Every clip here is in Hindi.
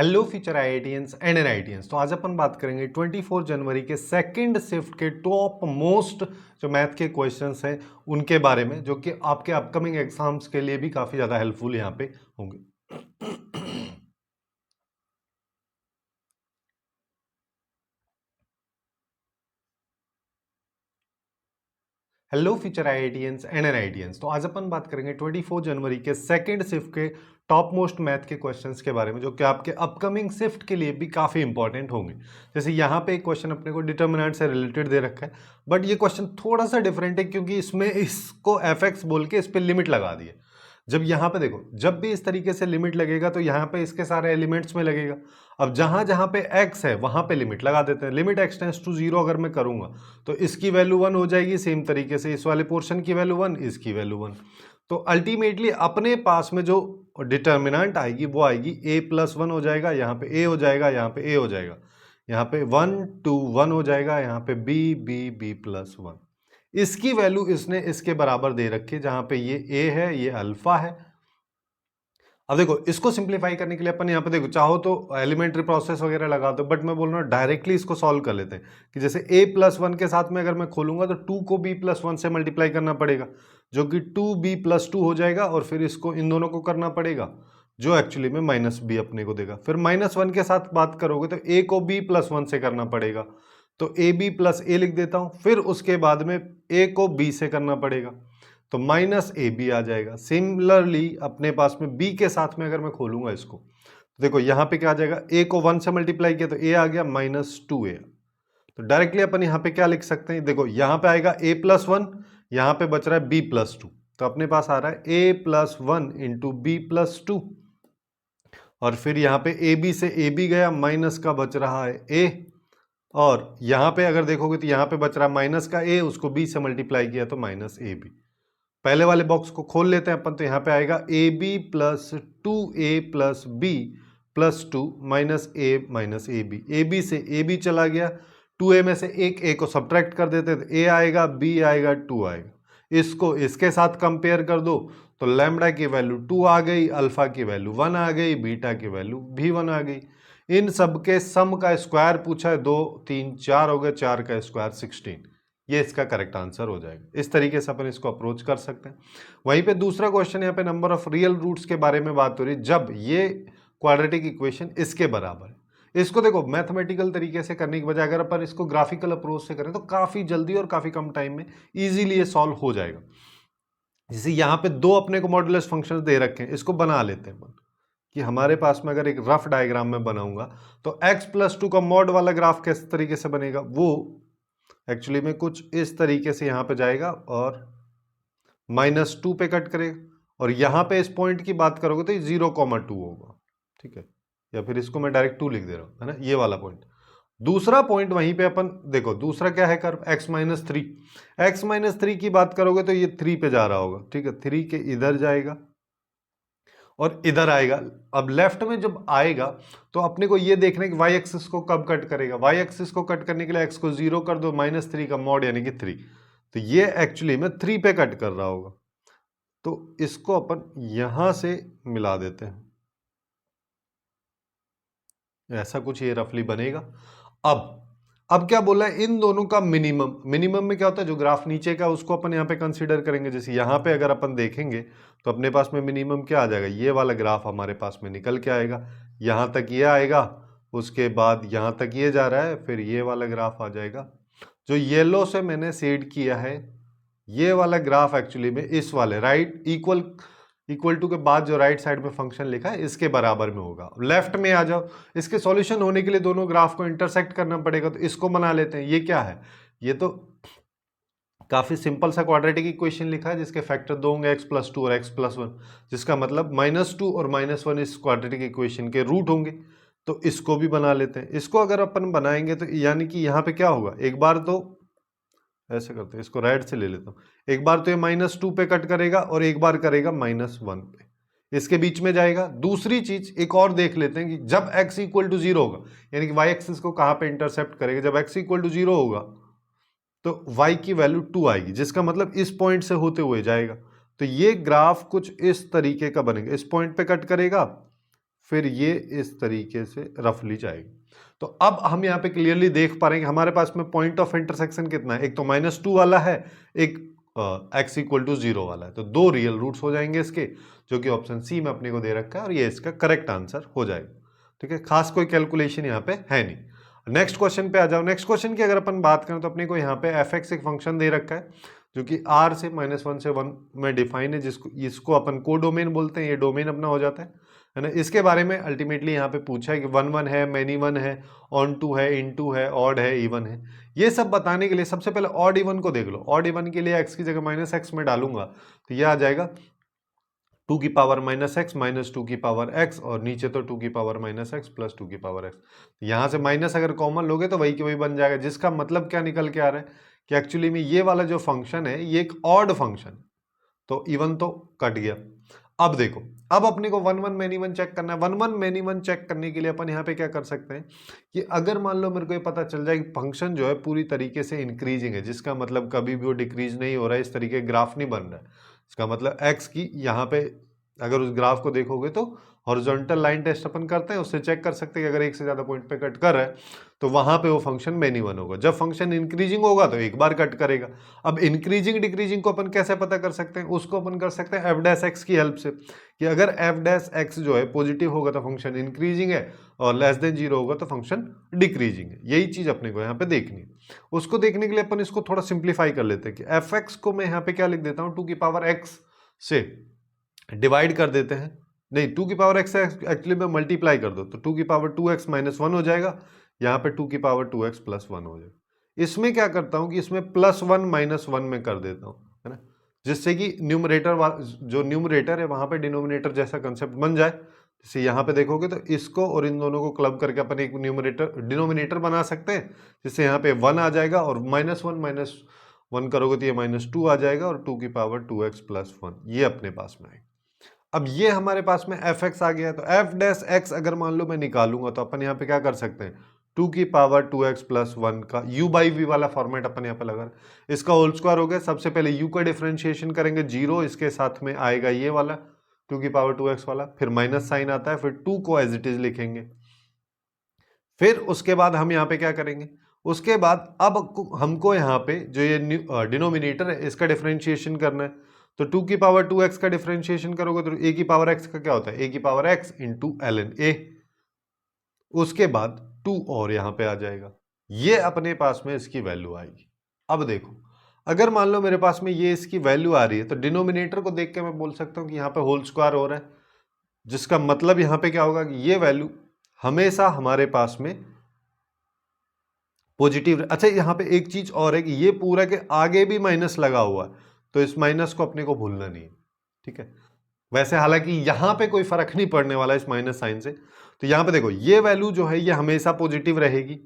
Hello future IITians and NITians. तो आज अपन बात करेंगे 24 जनवरी के सेकंड शिफ्ट के टॉप मोस्ट जो मैथ के क्वेश्चंस हैं उनके बारे में, जो कि आपके अपकमिंग एग्जाम्स के लिए भी काफ़ी ज़्यादा हेल्पफुल यहाँ पे होंगे। Hello future IITians and NITians. तो आज अपन बात करेंगे 24 जनवरी के सेकंड शिफ्ट के टॉप मोस्ट मैथ के क्वेश्चंस के बारे में, जो कि आपके अपकमिंग शिफ्ट के लिए भी काफ़ी इंपॉर्टेंट होंगे। जैसे यहाँ पे एक क्वेश्चन अपने को डिटर्मिनेंट से रिलेटेड दे रखा है, बट ये क्वेश्चन थोड़ा सा डिफरेंट है क्योंकि इसमें इसको एफ बोल के इस पर लिमिट लगा दी है। जब यहाँ पे देखो, जब भी इस तरीके से लिमिट लगेगा तो यहाँ पे इसके सारे एलिमेंट्स में लगेगा। अब जहां जहां पे x है वहां पे लिमिट लगा देते हैं। लिमिट x टेंड्स टू 0 अगर मैं करूंगा तो इसकी वैल्यू 1 हो जाएगी। सेम तरीके से इस वाले पोर्शन की वैल्यू 1, इसकी वैल्यू 1। तो अल्टीमेटली अपने पास में जो डिटर्मिनेंट आएगी वो आएगी a+1 हो जाएगा, यहाँ पे a हो जाएगा, यहाँ पे a हो जाएगा, यहाँ पे 1 2 1 हो जाएगा, यहाँ पे b+1। इसकी वैल्यू इसने इसके बराबर दे रखी है, जहां पे ये a है, ये अल्फा है। अब देखो, इसको सिंप्लीफाई करने के लिए अपन यहाँ पे देखो, चाहो तो एलिमेंट्री प्रोसेस वगैरह लगा दो, बट मैं बोल रहा हूँ डायरेक्टली इसको सॉल्व कर लेते हैं कि जैसे a+1 के साथ में अगर मैं खोलूंगा तो 2 को b+1 से मल्टीप्लाई करना पड़ेगा, जो कि 2b+2 हो जाएगा, और फिर इसको इन दोनों को करना पड़ेगा, जो एक्चुअली में -b अपने को देगा। फिर -1 के साथ बात करोगे तो a को b+1 से करना पड़ेगा, तो ab+a लिख देता हूँ। फिर उसके बाद में a को b से करना पड़ेगा, तो -ab आ जाएगा। सिमिलरली अपने पास में b के साथ में अगर मैं खोलूंगा इसको तो देखो यहाँ पे क्या आ जाएगा, a को 1 से मल्टीप्लाई किया तो a आ गया -2a। तो डायरेक्टली अपन यहाँ पे क्या लिख सकते हैं, देखो यहाँ पे आएगा a+1, यहाँ पे बच रहा है b+2, तो अपने पास आ रहा है a+1 इंटू b+2, और फिर यहाँ पे ab से ab गया, माइनस का बच रहा है a, और यहाँ पे अगर देखोगे तो यहाँ पे बच रहा है माइनस का a, उसको b से मल्टीप्लाई किया तो -ab। पहले वाले बॉक्स को खोल लेते हैं अपन, तो यहाँ पे आएगा ab+2a+b+2 -a से ab चला गया, 2a में से एक a को सब्ट्रैक्ट कर देते हैं तो a आएगा, b आएगा, 2 आएगा। इसको इसके साथ कंपेयर कर दो तो लैम्बडा की वैल्यू 2 आ गई, अल्फा की वैल्यू 1 आ गई, बीटा की वैल्यू भी 1 आ गई। इन सब के सम का स्क्वायर पूछा है, 2 3 4 हो गए, 4 का स्क्वायर 16। ये इसका करेक्ट आंसर हो जाएगा। इस तरीके से अपन इसको अप्रोच कर सकते हैं। वहीं पे दूसरा क्वेश्चन यहाँ पे नंबर ऑफ रियल रूट्स के बारे में बात हो रही है, जब ये क्वाड्रेटिक इक्वेशन इसके बराबर है। इसको देखो, मैथमेटिकल तरीके से करने की बजाय अगर अपन इसको ग्राफिकल अप्रोच से करें तो काफी जल्दी और काफी कम टाइम में इजीली ये सॉल्व हो जाएगा। जैसे यहाँ पे दो अपने को मॉडुलस फंक्शन दे रखे हैं, इसको बना लेते हैं अपन कि हमारे पास में अगर एक रफ डायग्राम में बनाऊंगा तो x+2 का मॉड वाला ग्राफ किस तरीके से बनेगा, वो एक्चुअली में कुछ इस तरीके से यहाँ पे जाएगा और -2 पे कट करेगा, और यहाँ पे इस पॉइंट की बात करोगे तो 0,2 होगा, ठीक है, या फिर इसको मैं डायरेक्ट 2 लिख दे रहा हूँ, है ना, ये वाला पॉइंट। दूसरा पॉइंट वहीं पे अपन देखो, दूसरा क्या है कर्व x-3। x-3 की बात करोगे तो ये 3 पे जा रहा होगा, ठीक है, 3 के इधर जाएगा और इधर आएगा। अब लेफ्ट में जब आएगा तो अपने को ये देखना है कि y एक्सिस को कब कट करेगा। y एक्सिस को कट करने के लिए x को 0 कर दो, -3 का मॉड यानी कि 3, तो ये एक्चुअली में 3 पे कट कर रहा होगा, तो इसको अपन यहां से मिला देते हैं, ऐसा कुछ ये रफली बनेगा। अब क्या बोला है, इन दोनों का मिनिमम। मिनिमम में क्या होता है, जो ग्राफ नीचे का उसको अपन यहाँ पे कंसीडर करेंगे। जैसे यहाँ पे अगर अपन देखेंगे तो अपने पास में मिनिमम क्या आ जाएगा, ये वाला ग्राफ हमारे पास में निकल के आएगा, यहाँ तक ये आएगा, उसके बाद यहाँ तक ये जा रहा है, फिर ये वाला ग्राफ आ जाएगा। जो येलो से मैंने शेड किया है ये वाला ग्राफ एक्चुअली में इस वाले राइट इक्वल टू के बाद जो राइट साइड में फंक्शन लिखा है इसके बराबर में होगा। लेफ्ट में आ जाओ, इसके सॉल्यूशन होने के लिए दोनों ग्राफ को इंटरसेक्ट करना पड़ेगा, तो इसको बना लेते हैं। ये क्या है, ये तो काफी सिंपल सा क्वाड्रेटिक इक्वेशन लिखा है जिसके फैक्टर दो होंगे x+2 और x+1, जिसका मतलब -2 और -1 इस क्वाड्रेटिक इक्वेशन के रूट होंगे। तो इसको भी बना लेते हैं। इसको अगर अपन बनाएंगे तो यानी कि यहाँ पे क्या होगा, एक बार तो ऐसे करते हैं, इसको राइट से ले लेता हूँ, एक बार तो ये -2 पे कट करेगा और एक बार करेगा -1 पे, इसके बीच में जाएगा। दूसरी चीज एक और देख लेते हैं कि जब x = 0 होगा, यानी कि y एक्सिस को कहाँ पे इंटरसेप्ट करेगा, जब x = 0 होगा तो y की वैल्यू 2 आएगी, जिसका मतलब इस पॉइंट से होते हुए जाएगा। तो ये ग्राफ कुछ इस तरीके का बनेगा, इस पॉइंट पे कट करेगा, फिर ये इस तरीके से रफली जाएगी। तो अब हम यहाँ पे क्लियरली देख पा रहे हैं कि हमारे पास में पॉइंट ऑफ इंटरसेक्शन कितना है, एक तो -2 वाला है, एक x इक्वल टू 0 वाला है। तो दो रियल रूट्स हो जाएंगे इसके, जो कि ऑप्शन सी में अपने को दे रखा है और ये इसका करेक्ट आंसर हो जाएगा। ठीक है, खास कोई कैलकुलेशन यहाँ पे है नहीं। नेक्स्ट क्वेश्चन पे आ जाओ। नेक्स्ट क्वेश्चन की अगर अपन बात करें तो अपने को यहाँ पे fx एक फंक्शन दे रखा है जो कि r से -1 से 1 में डिफाइन है, जिसको इसको अपन कोडोमेन बोलते हैं। ये डोमेन अपना हो जाता है ना। इसके बारे में अल्टीमेटली यहाँ पे पूछा है कि 1 1 है, मैनी 1 है, ऑन टू है, इन टू है, ऑड है, इवन है। ये सब बताने के लिए सबसे पहले ऑड इवन को देख लो। ऑड इवन के लिए x की जगह -x में डालूंगा तो ये आ जाएगा 2 की पावर -x माइनस 2 की पावर x, और नीचे तो 2 की पावर -x प्लस 2 की पावर x। यहाँ से माइनस अगर कॉमन लोगे तो वही की वही बन जाएगा, जिसका मतलब क्या निकल के आ रहा है कि एक्चुअली में ये वाला जो फंक्शन है ये एक ऑड फंक्शन, तो इवन तो कट गया। अब देखो, अब अपने को 1 1 मैनी 1 चेक करना है। 1 1 मैनी 1 चेक करने के लिए अपन यहाँ पे क्या कर सकते हैं कि अगर मान लो मेरे को ये पता चल जाए कि फंक्शन जो है पूरी तरीके से इंक्रीजिंग है, जिसका मतलब कभी भी वो डिक्रीज नहीं हो रहा है, इस तरीके ग्राफ नहीं बन रहा है, इसका मतलब x की यहाँ पे अगर उस ग्राफ को देखोगे तो हॉरिजॉन्टल लाइन टेस्ट अपन करते हैं, उससे चेक कर सकते हैं कि अगर एक से ज्यादा पॉइंट पे कट कर रहा है तो वहां पे वो फंक्शन मैनी 1 होगा। जब फंक्शन इंक्रीजिंग होगा तो एक बार कट करेगा। अब इंक्रीजिंग डिक्रीजिंग को अपन कैसे पता कर सकते हैं, उसको अपन कर सकते हैं एफ डैश एक्स की हेल्प से, कि अगर एफ डैश एक्स जो है पॉजिटिव होगा तो फंक्शन इंक्रीजिंग है, और लेस देन 0 होगा तो फंक्शन डिक्रीजिंग है। यही चीज अपने को यहाँ पे देखनी है। उसको देखने के लिए अपन इसको थोड़ा सिंप्लीफाई कर लेते हैं कि एफ एक्स को मैं यहाँ पे क्या लिख देता हूँ, 2 की पावर एक्स से डिवाइड कर देते हैं। नहीं, 2 की पावर एक्स एक्चुअली में मल्टीप्लाई कर दो तो 2 की पावर 2x माइनस 1 हो जाएगा, यहाँ पे 2 की पावर 2x प्लस 1 हो जाएगा। इसमें क्या करता हूँ कि इसमें +1 -1 में कर देता हूँ, है ना, जिससे कि न्यूमरेटर जो न्यूमरेटर है वहां पे डिनोमिनेटर जैसा कंसेप्ट बन जाए। जैसे यहाँ पे देखोगे तो इसको और इन दोनों को क्लब करके अपन एक न्यूमरेटर डिनोमिनेटर बना सकते हैं, जिससे यहाँ पे 1 आ जाएगा, और -1 करोगे तो ये -2 आ जाएगा, और 2 की पावर 2x प्लस 1 ये अपने पास में आएगा। अब ये हमारे पास में एफ एक्स आ गया, तो एफ डैश एक्स अगर मान लो मैं निकालूंगा तो अपन यहाँ पे क्या कर सकते हैं, 2 की पावर 2x प्लस 1 का u बाई वी वाला फॉर्मेट अपन यहाँ पे लगा रहे हैं। इसका होल स्क्वायर हो गया। सबसे पहले u का डिफरेंशिएशन करेंगे, 0 इसके साथ में आएगा ये वाला 2 की पावर 2x वाला, फिर माइनस साइन आता है, फिर 2 को एज इट इज लिखेंगे। फिर उसके बाद हम यहाँ पे क्या करेंगे, उसके बाद अब हमको यहाँ पे जो ये डिनोमिनेटर है इसका डिफरेंशिएशन करना है। तो 2 की पावर 2x का डिफरेंशिएशन करोगे तो a की पावर x का क्या होता है, a की power x into ln a। उसके बाद 2 और यहाँ पे आ जाएगा, ये अपने पास में इसकी वैल्यू आएगी। अब देखो, अगर मान लो मेरे पास में ये इसकी वैल्यू आ रही है तो डिनोमिनेटर को देख के मैं बोल सकता हूँ कि यहाँ पे होल स्क्वायर हो रहा है, जिसका मतलब यहाँ पे क्या होगा कि ये वैल्यू हमेशा हमारे पास में पॉजिटिव। अच्छा, यहाँ पे एक चीज और है कि ये पूरा के आगे भी माइनस लगा हुआ है, तो इस माइनस को अपने को भूलना नहीं है। ठीक है, वैसे हालांकि यहाँ पे कोई फर्क नहीं पड़ने वाला इस माइनस साइन से। तो यहाँ पे देखो, ये वैल्यू जो है ये हमेशा पॉजिटिव रहेगी।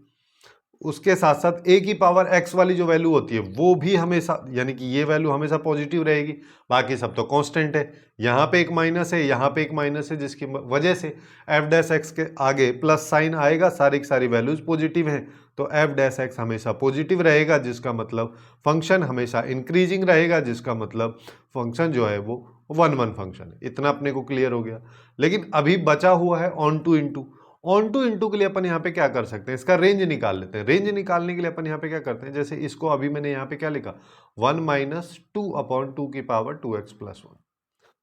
उसके साथ साथ a की पावर x वाली जो वैल्यू होती है वो भी हमेशा, यानी कि ये वैल्यू हमेशा पॉजिटिव रहेगी। बाकी सब तो कांस्टेंट है। यहाँ पे एक माइनस है, यहाँ पे एक माइनस है, जिसकी वजह से f डैश x के आगे प्लस साइन आएगा। सारी की सारी वैल्यूज पॉजिटिव हैं, तो f डैश x हमेशा पॉजिटिव रहेगा, जिसका मतलब फंक्शन हमेशा इंक्रीजिंग रहेगा, जिसका मतलब फंक्शन जो है वो 1 1 फंक्शन है। इतना अपने को क्लियर हो गया। लेकिन अभी बचा हुआ है on two into. On two into के लिए अपन यहाँ पे क्या कर सकते हैं, इसका रेंज निकाल लेते हैं। रेंज निकालने के लिए अपन यहाँ पे क्या करते हैं, जैसे इसको अभी मैंने यहाँ पे क्या लिखा, 1 माइनस 2 अपॉन 2 की पावर 2x प्लस 1।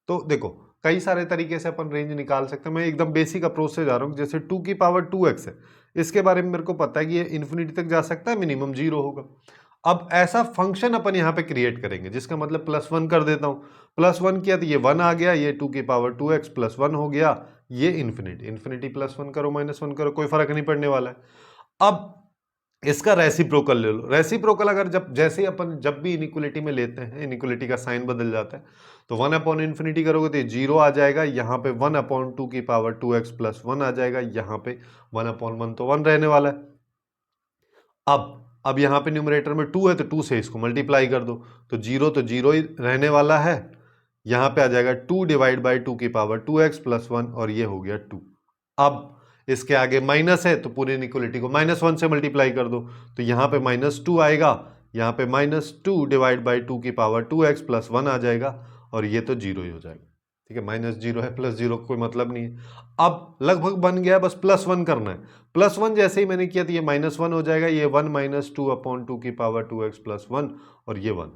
तो देखो, कई सारे तरीके से अपन रेंज निकाल सकते हैं। मैं एकदम बेसिक अप्रोच से जा रहा हूँ। जैसे 2 की पावर 2x है, इसके बारे में मेरे को पता है कि ये इन्फिनिटी तक जा सकता है, मिनिमम 0 होगा। अब ऐसा फंक्शन अपन यहाँ पे क्रिएट करेंगे, जिसका मतलब +1 कर देता हूँ। +1 किया तो ये 1 आ गया, ये 2 की पावर 2x प्लस 1 हो गया, ये इन्फिनिटी +1 करो -1 करो कोई फर्क नहीं पड़ने वाला है। अब इसका रेसिप्रोकल ले लो। रेसिप्रोकल अगर जैसे अपन जब भी इनइक्वलिटी में लेते हैं, इनइक्वलिटी का साइन बदल जाता है, तो 1 अपॉन इन्फिनिटी करोगे तो ये 0 आ जाएगा। यहाँ पे 1 अपॉन 2 की पावर 2x प्लस 1 आ जाएगा। यहाँ पे 1 अपॉन 1 तो 1 रहने वाला है। अब यहाँ पे न्यूमरेटर में 2 है तो 2 से इसको मल्टीप्लाई कर दो, तो 0 ही रहने वाला है। यहाँ पे आ जाएगा 2 डिवाइड बाई 2 की पावर 2x प्लस 1, और ये हो गया 2। अब इसके आगे माइनस है तो पूरी इनइक्वलिटी को -1 से मल्टीप्लाई कर दो, तो यहाँ पे -2 आएगा। यहाँ पे -2 डिवाइड बाई 2 की पावर 2x प्लस 1 आ जाएगा, और ये तो 0 ही हो जाएगा। ठीक है, -0 है, +0 कोई मतलब नहीं है। अब लगभग बन गया, बस +1 करना है। +1 जैसे ही मैंने किया तो ये -1 हो जाएगा, ये 1 - 2/2 की पावर 2x + 1 और ये 1।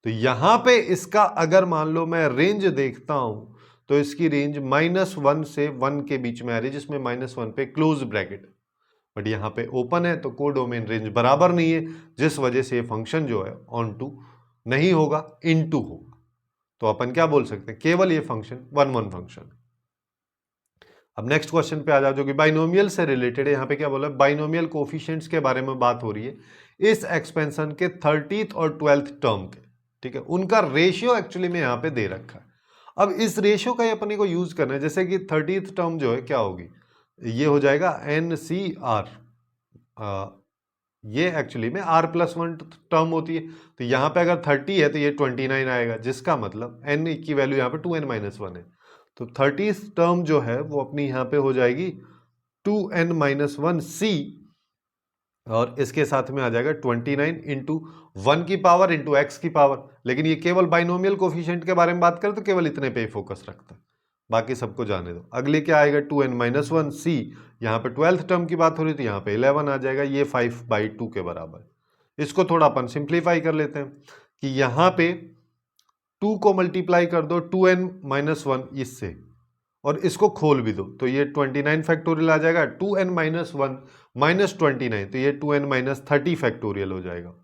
तो यहां पे इसका अगर मान लो मैं रेंज देखता हूं तो इसकी रेंज -1 से 1 के बीच में आ रही है, जिसमें -1 पे क्लोज ब्रैकेट, बट यहाँ पे ओपन है तो कोडोमेन रेंज बराबर नहीं है, जिस वजह से ये फंक्शन जो है ऑन टू नहीं होगा, इनटू होगा। तो अपन क्या बोल सकते हैं, केवल ये फंक्शन 1 फंक्शन। अब नेक्स्ट क्वेश्चन पे आ जाओ, जो कि बाइनोमियल से रिलेटेड है। यहाँ पे क्या बोला, बाइनोमियल कोफिशिएंट्स के बारे में बात हो रही है इस एक्सपेंशन के 30th और 12th टर्म के, ठीक है, उनका रेशियो एक्चुअली में यहाँ पे दे रखा है। अब इस रेशियो का अपने को यूज करना है, जैसे कि 30th टर्म जो है क्या होगी, ये हो जाएगा NCR, ये एक्चुअली में R+1 टर्म होती है। तो यहाँ पे अगर 30 है तो ये 29 आएगा, जिसका मतलब n की वैल्यू यहाँ पे 2n-1 है। तो 30th टर्म जो है वो अपनी यहाँ पे हो जाएगी 2n-1c, और इसके साथ में आ जाएगा 29 इंटू 1 की पावर इंटू एक्स की पावर। लेकिन ये केवल बाइनोमियल कोफिशिएंट के बारे में बात करें तो केवल इतने पे ही फोकस रखता है, बाकी सबको जाने दो। अगले क्या आएगा, 2n-1c, यहाँ पे 12th टर्म की बात हो रही थी, यहाँ पे 11 आ जाएगा, ये 5/2 के बराबर। इसको थोड़ा अपन सिंप्लीफाई कर लेते हैं कि यहाँ पे 2 को मल्टीप्लाई कर दो 2n-1 इससे, और इसको खोल भी दो तो ये 29 फैक्टोरियल आ जाएगा, 2n-1 - 29 तो ये 2n-30 फैक्टोरियल हो जाएगा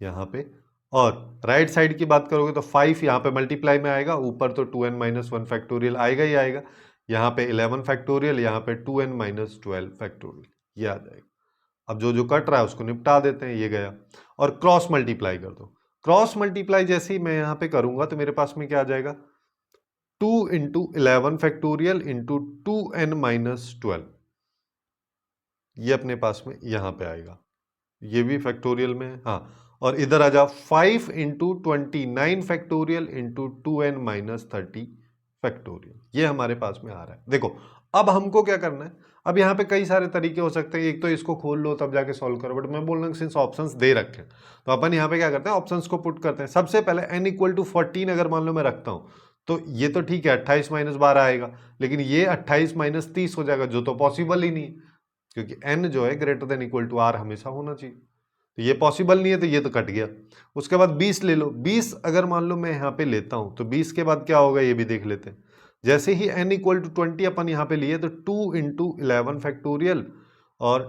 यहाँ पे। और राइट साइड की बात करोगे तो 5 यहाँ पे मल्टीप्लाई में आएगा, ऊपर तो 2n-1 फैक्टोरियल आएगा ही आएगा, यहाँ पे 11 फैक्टोरियल, यहाँ पे 2n-12 फैक्टोरियल, ये आ जाएगा। अब जो जो कट रहा है उसको निपटा देते हैं, ये गया। और क्रॉस मल्टीप्लाई कर दो, क्रॉस मल्टीप्लाई जैसे ही मैं यहाँ पे करूंगा तो मेरे पास में क्या आ जाएगा, 2 × 11 फैक्टोरियल इंटू 2n-12, ये अपने पास में यहां पे आएगा, ये भी फैक्टोरियल में है, हाँ। और इधर आ जाओ 5 × 29 फैक्टोरियल इंटू 2n-30 फैक्टोरियल, ये हमारे पास में आ रहा है। देखो अब हमको क्या करना है, अब यहाँ पे कई सारे तरीके हो सकते हैं, एक तो इसको खोल लो तब जाके सॉल्व करो, बट मैं बोल रहा हूँ सिंस ऑप्शंस दे रखे हैं तो अपन यहाँ पे क्या करते हैं, ऑप्शंस को पुट करते हैं। सबसे पहले n = 14 अगर मान लो मैं रखता हूँ तो ये तो ठीक है, 28 - 12 आएगा, लेकिन ये 28 - 30 हो जाएगा, जो तो पॉसिबल ही नहीं है, क्योंकि n जो है > R हमेशा होना चाहिए। तो ये पॉसिबल नहीं है, तो ये तो कट गया। उसके बाद 20 ले लो, 20 अगर मान लो मैं यहाँ पे लेता हूँ तो 20 के बाद क्या होगा ये भी देख लेते हैं। जैसे ही n = 20 अपन यहाँ पे लिए तो 2 × 11 फैक्टोरियल, और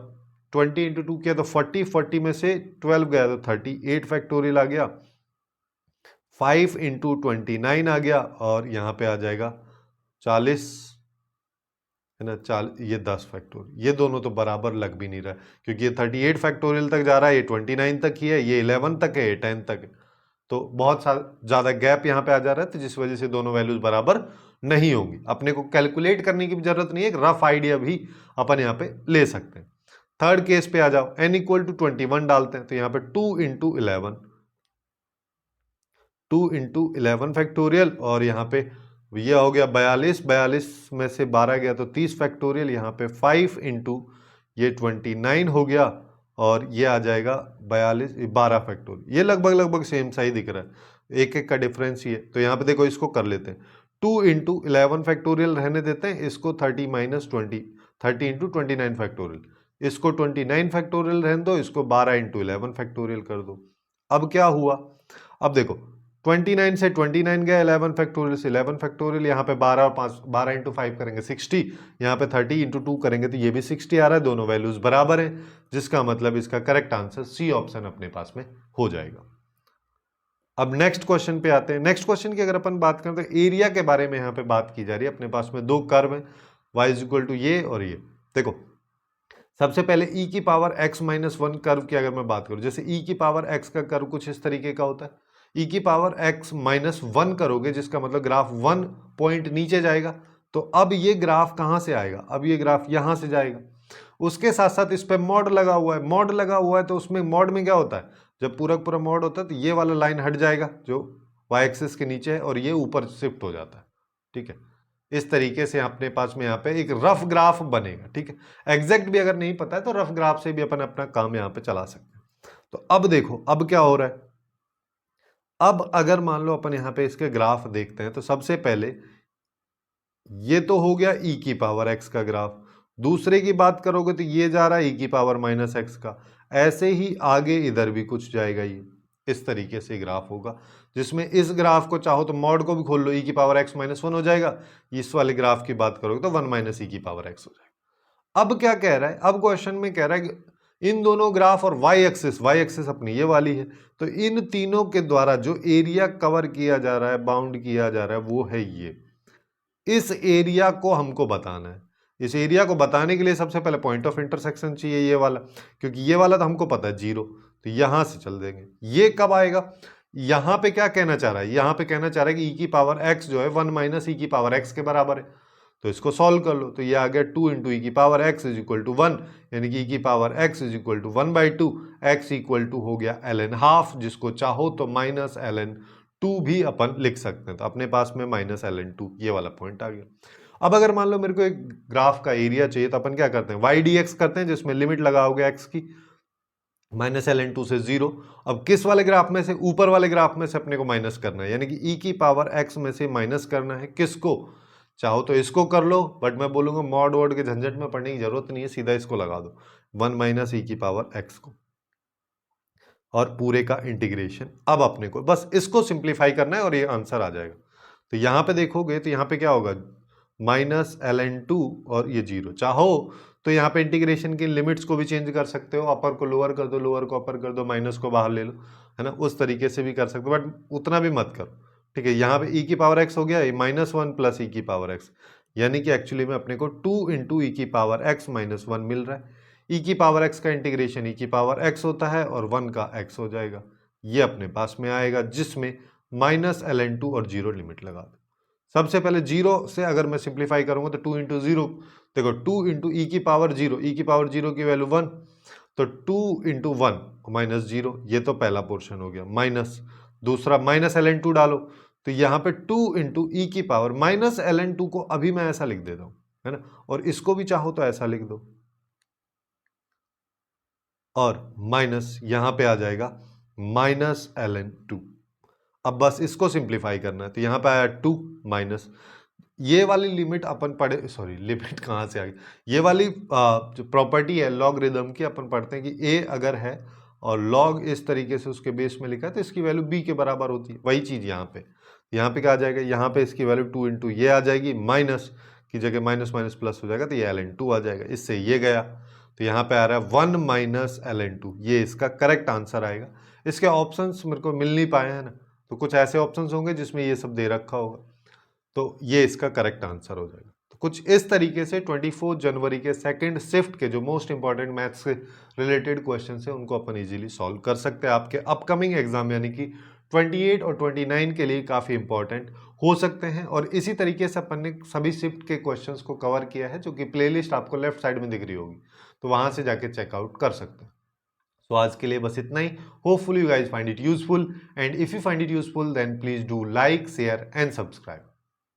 20 × 2 किया तो 40, 40 में से 12 गया तो 38 फैक्टोरियल आ गया, 5 × 29 आ गया, और यहाँ पे आ जाएगा 40, है ना, 10 फैक्टोरियल। ये दोनों तो बराबर लग भी नहीं रहा, क्योंकि ये 38 फैक्टोरियल तक जा रहा है, ये 29 तक ही है, ये 11 तक है, ये 10 तक है, तो बहुत ज़्यादा गैप यहाँ पे आ जा रहा है, तो जिस वजह से दोनों वैल्यूज बराबर नहीं होंगी। अपने को कैलकुलेट करने की भी जरूरत नहीं है, एक रफ आइडिया भी अपन यहाँ पे ले सकते हैं। थर्ड केस पे आ जाओ, n = 21 डालते हैं तो यहाँ पे 2 × 11, 2 × 11 फैक्टोरियल, और यहाँ पे ये हो गया 42, 42 में से 12 गया तो 30 फैक्टोरियल, यहाँ पे 5 × ये 29 हो गया, और ये आ जाएगा 42, 12 फैक्टोरियल। ये लगभग सेम सा ही दिख रहा है, एक एक का डिफरेंस ही है। तो यहाँ पे देखो इसको कर लेते हैं, 2 × 11 फैक्टोरियल रहने देते हैं, इसको 30 - 20, 30 × 29 फैक्टोरियल, इसको 29 फैक्टोरियल रहने दो, इसको 12 × 11 फैक्टोरियल कर दो। अब क्या हुआ, अब देखो 29 से 29 गया, 11 फैक्टोरियल से 11 फैक्टोरियल, यहाँ पे 12 और 5, 12 × 5 करेंगे 60, यहाँ पे 30 × 2 करेंगे तो ये भी 60 आ रहा है, दोनों वैल्यूज बराबर हैं, जिसका मतलब इसका करेक्ट आंसर सी ऑप्शन अपने पास में हो जाएगा। अब नेक्स्ट क्वेश्चन पे आते हैं। नेक्स्ट क्वेश्चन की अगर अपन बात करें तो एरिया के बारे में यहाँ पे बात की जा रही है। अपने पास में दो कर्व है, y = ये और ये। देखो सबसे पहले e की पावर x - 1 कर्व की अगर मैं बात करूं, जैसे e की पावर x का कर्व कुछ इस तरीके का होता है। e की पावर x - 1 करोगे, जिसका मतलब ग्राफ 1 पॉइंट नीचे जाएगा, तो अब ये ग्राफ कहां से आएगा, अब ये ग्राफ यहां से जाएगा। उसके साथ साथ इस पे मॉड लगा हुआ है, मॉड लगा हुआ है तो उसमें मॉड में क्या होता है, जब पूरा मॉड होता है तो ये वाला लाइन हट जाएगा जो y एक्सिस के नीचे है, और ये ऊपर शिफ्ट हो जाता है। ठीक है, इस तरीके से अपने पास में यहाँ पे एक रफ ग्राफ बनेगा। ठीक है, एग्जैक्ट भी अगर नहीं पता है तो रफ ग्राफ से भी अपन अपना काम यहाँ पे चला सकते हैं। तो अब देखो अब क्या हो रहा है, अब अगर मान लो अपन यहाँ पे इसके ग्राफ देखते हैं तो सबसे पहले ये तो हो गया e की पावर x का ग्राफ। दूसरे की बात करोगे तो ये जा रहा है e की पावर माइनस एक्स का। ऐसे ही आगे इधर भी कुछ जाएगा, ये इस तरीके से ग्राफ होगा, जिसमें इस ग्राफ को चाहो तो मॉड को भी खोल लो, e की पावर x माइनस वन हो जाएगा। इस वाले ग्राफ की बात करोगे तो वन माइनस e की पावर x हो जाएगा। अब क्या कह रहा है, अब क्वेश्चन में कह रहा है कि इन दोनों ग्राफ और y एक्सिस अपनी ये वाली है, तो इन तीनों के द्वारा जो एरिया कवर किया जा रहा है, बाउंड किया जा रहा है, वो है ये। इस एरिया को हमको बताना है। इस एरिया को बताने के लिए सबसे पहले पॉइंट ऑफ इंटरसेक्शन चाहिए, ये वाला, क्योंकि ये वाला तो हमको पता है 0, तो यहां से चल देंगे। ये कब आएगा, यहां पे क्या कहना चाह रहा है, यहां पे कहना चाह रहा है कि e की पावर x जो है 1 माइनस e की पावर x के बराबर है। तो इसको सॉल्व कर लो, तो ये आ गया 2 इंटू ई की power x is equal to 1, यानी कि e की power x is equal to 1/2, x equal to हो गया ln हाफ, जिसको चाहो तो माइनस ln 2 भी अपन लिख सकते हैं। तो अपने पास में माइनस ln 2 ये वाला पॉइंट आ गया। अब अगर मान लो मेरे को एक ग्राफ का एरिया चाहिए, तो अपन क्या करते हैं, y dx करते हैं, जिसमें लिमिट लगाओगे x की माइनस ln 2 से 0। अब किस वाले ग्राफ में से, ऊपर वाले ग्राफ में से अपने को माइनस करना है, यानी कि e की पावर x में से माइनस करना है। किसको, चाहो तो इसको कर लो, बट मैं बोलूंगा मॉड वॉड के झंझट में पढ़ने की जरूरत नहीं है, सीधा इसको लगा दो 1 माइनस e की पावर x को, और पूरे का इंटीग्रेशन। अब अपने को बस इसको सिंप्लीफाई करना है और ये आंसर आ जाएगा। तो यहां पे देखोगे तो यहां पे क्या होगा, माइनस ln 2 और ये 0। चाहो तो यहाँ पे इंटीग्रेशन की लिमिट्स को भी चेंज कर सकते हो, अपर को लोअर कर दो, लोअर को अपर कर दो, माइनस को बाहर ले लो, है ना, उस तरीके से भी कर सकते हो, बट उतना भी मत करो। ठीक है, यहाँ पे e की पावर x हो गया, -1 प्लस e की पावर x, यानी कि एक्चुअली में अपने को 2 इंटू ई की पावर x माइनस वन मिल रहा है। e की पावर x का इंटीग्रेशन e की पावर x होता है और 1 का x हो जाएगा, ये अपने पास में आएगा, जिसमें माइनस ln 2 और 0 लिमिट लगा दो। सबसे पहले 0 से अगर मैं सिंप्लीफाई करूंगा तो 2 इंटू 0, देखो 2 इंटू ई की पावर 0, ई की पावर 0 की वैल्यू 1, तो 2 इंटू 1 माइनस 0, ये तो पहला पोर्शन हो गया, माइनस दूसरा माइनस ln 2 डालो, तो यहाँ पे 2 इंटू ई की पावर माइनस ln 2 को अभी मैं ऐसा लिख देता हूँ, है ना, और इसको भी चाहो तो ऐसा लिख दो, और माइनस यहाँ पे आ जाएगा माइनस ln 2। अब बस इसको सिंप्लीफाई करना है, तो यहाँ पे आया 2 माइनस, ये वाली लिमिट अपन पढ़े, सॉरी लिमिट कहाँ से आ गई, ये वाली जो प्रॉपर्टी है लॉगरिदम की, अपन पढ़ते हैं कि a अगर है और लॉग इस तरीके से उसके बेस में लिखा है तो इसकी वैल्यू b के बराबर होती है। वही चीज़ यहाँ पे क्या आ जाएगा, यहाँ पे इसकी वैल्यू 2 इंटू ये आ जाएगी, माइनस की जगह माइनस माइनस प्लस हो जाएगा, तो ये ln 2 आ जाएगा, इससे ये गया, तो यहाँ पे आ रहा है 1 माइनस ln 2, ये इसका करेक्ट आंसर आएगा। इसके ऑप्शंस मेरे को मिल नहीं पाए हैं ना, तो कुछ ऐसे ऑप्शंस होंगे जिसमें ये सब दे रखा होगा, तो ये इसका करेक्ट आंसर हो जाएगा। तो कुछ इस तरीके से 24 जनवरी के सेकंड शिफ्ट के जो मोस्ट इंपॉर्टेंट मैथ्स से रिलेटेड क्वेश्चन है उनको अपन इजीली सॉल्व कर सकते हैं। आपके अपकमिंग एग्जाम यानी कि 28 और 29 के लिए काफ़ी इंपॉर्टेंट हो सकते हैं। और इसी तरीके से अपन ने सभी शिफ्ट के क्वेश्चंस को कवर किया है, जो कि प्लेलिस्ट आपको लेफ्ट साइड में दिख रही होगी, तो वहां से जाके चेकआउट कर सकते हैं। So आज के लिए बस इतना ही। Hopefully you guys find it useful, and if you find it useful then please do like, share and subscribe.